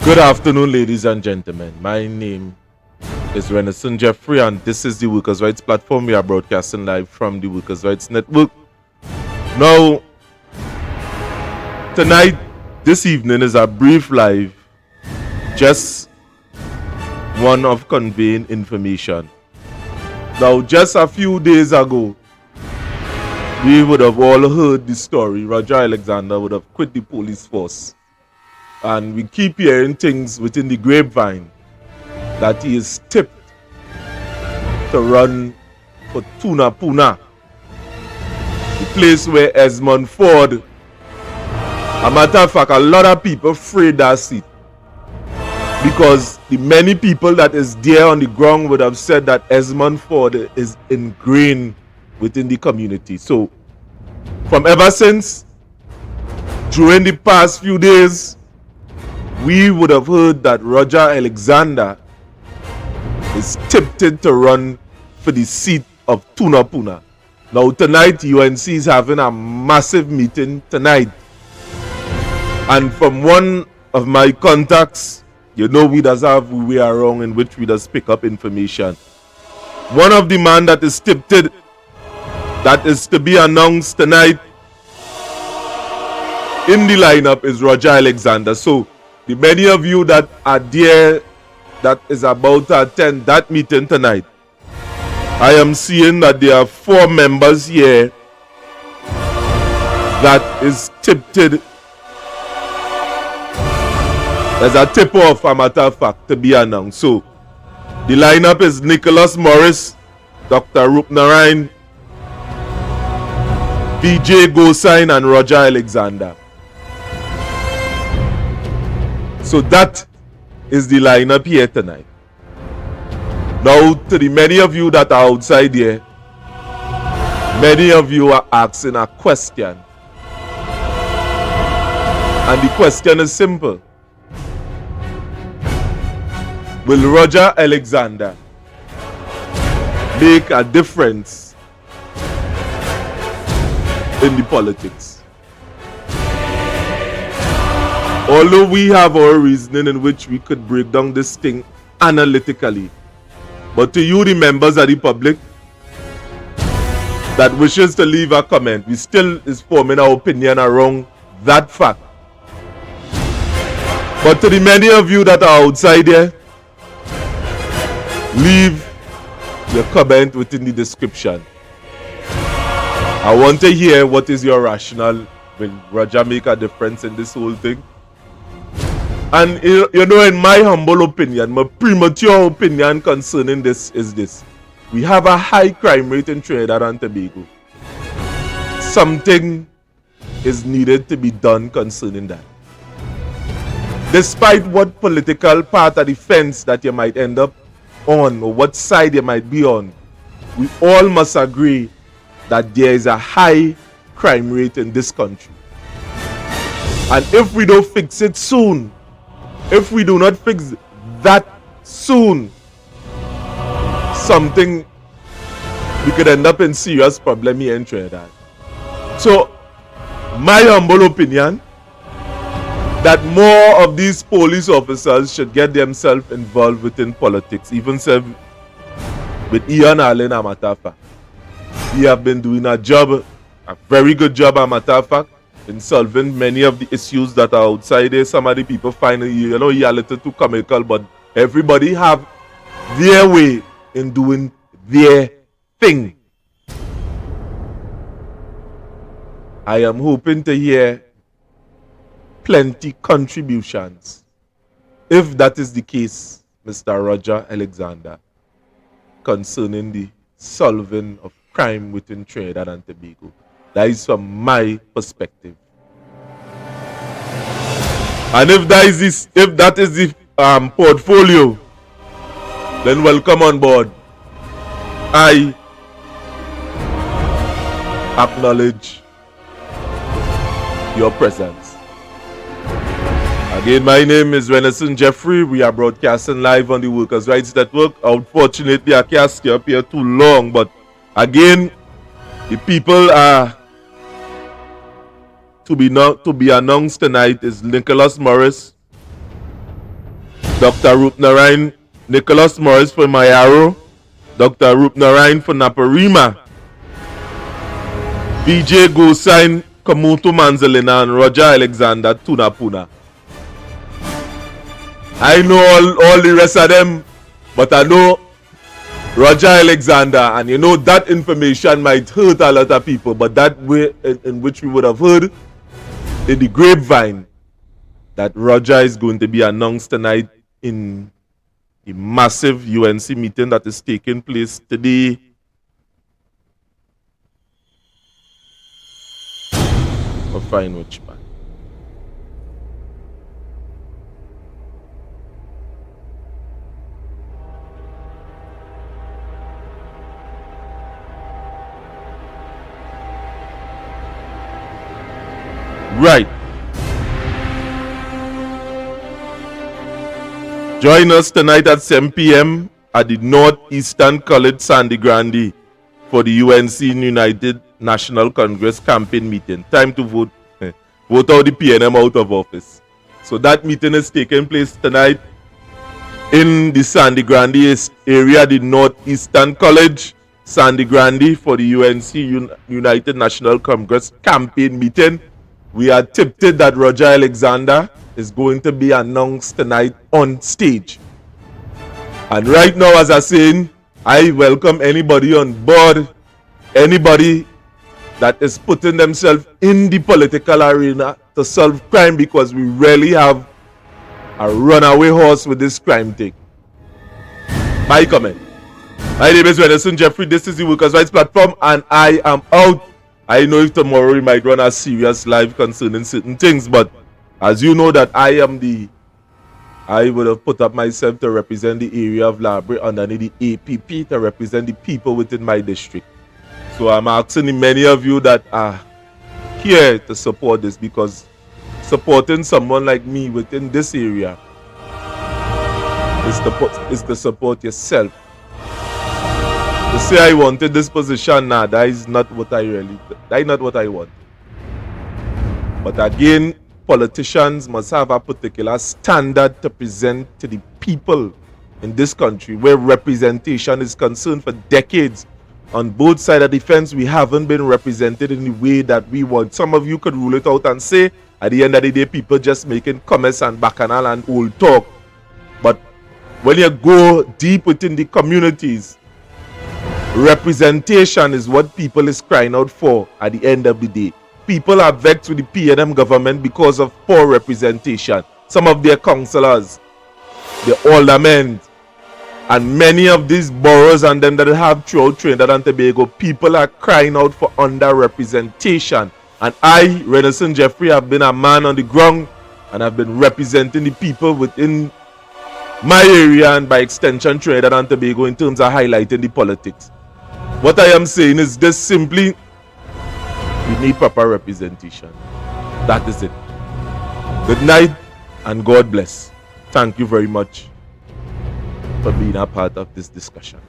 Good afternoon, ladies and gentlemen. My name is Renaissance Jeffrey, and this is the Workers' Rights Platform. We are broadcasting live from the Workers' Rights Network. Now, tonight, this evening is a brief live, just one of conveying information. Now, just a few days ago, we would have all heard the story. Roger Alexander would have quit the police force. And we keep hearing things within the grapevine that he is tipped to run for Puna, the place where Esmond Ford, a matter of fact, a lot of people afraid that seat, because the many people that is there on the ground would have said that Esmond Ford is ingrained within the community. So, from ever since, during the past few days, we would have heard that Roger Alexander is tipped to run for the seat of Puna. Now tonight, UNC is having a massive meeting tonight. And from one of my contacts, you know we does have who we are wrong in which we does pick up information. One of the man that is tipped that is to be announced tonight in the lineup is Roger Alexander. So the many of you that are there that is about to attend that meeting tonight, I am seeing that there are 4 members here that is tipped as a tip-off, a matter of fact, to be announced. So the lineup is Nicholas Morris, Dr. Rupnarayan, BJ Gosain, and Roger Alexander. So that is the lineup here tonight. Now, to the many of you that are outside here, many of you are asking a question. And the question is simple. Will Roger Alexander make a difference in the politics? Although we have our reasoning in which we could break down this thing analytically, but to you, the members of the public that wishes to leave a comment, we still is forming our opinion around that fact. But to the many of you that are outside here, leave your comment within the description. I want to hear what is your rationale. Will Roger make a difference in this whole thing? And you know, in my humble opinion, my premature opinion concerning this is this. We have a high crime rate in Trinidad and Tobago. Something is needed to be done concerning that. Despite what political part of the fence that you might end up on, or what side you might be on, we all must agree that there is a high crime rate in this country. And if we don't fix it soon, if we do not fix that soon, something, we could end up in serious problem here in Trinidad. So, my humble opinion, that more of these police officers should get themselves involved within politics, even with Ian Allen, a matter of fact. He have been doing a very good job, a matter of fact, in solving many of the issues that are outside there. Some of the people find he a little too comical, but everybody have their way in doing their thing. I am hoping to hear plenty contributions, if that is the case, Mr. Roger Alexander, concerning the solving of crime within Trinidad and Tobago. That is from my perspective. And if that is the portfolio, then welcome on board. I acknowledge your presence. Again, my name is Renaissance Jeffrey. We are broadcasting live on the Workers' Rights Network. Unfortunately, I can't stay up here too long, but again, the people are to be announced tonight is Nicholas Morris, Dr. Rupnarayan Nicholas Morris for Mayaro, Dr. Rupnarayan for Naparima, VJ Gosain Kamutu Manzalina, and Roger Alexander Tunapuna. I know all the rest of them, but I know Roger Alexander, and you know that information might hurt a lot of people, but that way in which we would have heard in the grapevine that Roger is going to be announced tonight in the massive UNC meeting that is taking place today. A fine watch, man. Right. Join us tonight at 7 p.m. at the Northeastern College Sandy Grande for the UNC United National Congress campaign meeting. Time to vote. Vote out the PNM out of office. So that meeting is taking place tonight in the Sandy Grande area, the Northeastern College Sandy Grande for the UNC United National Congress campaign meeting. We are tipped that Roger Alexander is going to be announced tonight on stage. And right now, as I'm saying, I welcome anybody on board, anybody that is putting themselves in the political arena to solve crime, because we really have a runaway horse with this crime thing. My comment. My name is Renison Jeffrey. This is the Workers' Rights Platform, and I am out. I know if tomorrow we might run a serious live concerning certain things, but as you know that I would have put up myself to represent the area of Library underneath the APP, to represent the people within my district. So I'm asking many of you that are here to support this, because supporting someone like me within this area is to support yourself. To say I wanted this position, nah, that is not what I want. But again, politicians must have a particular standard to present to the people in this country, where representation is concerned. For decades, on both sides of the fence, we haven't been represented in the way that we want. Some of you could rule it out and say, at the end of the day, people just making comments and bacchanal and old talk. But when you go deep within the communities, representation is what people is crying out for at the end of the day. People are vexed with the PNM government because of poor representation. Some of their councillors, the aldermen, and many of these boroughs and them that have throughout Trinidad and Tobago, people are crying out for underrepresentation. And I, Renison Jeffrey, have been a man on the ground, and I've been representing the people within my area and by extension Trinidad and Tobago in terms of highlighting the politics. What I am saying is this simply: we need proper representation. That is it. Good night and God bless. Thank you very much for being a part of this discussion.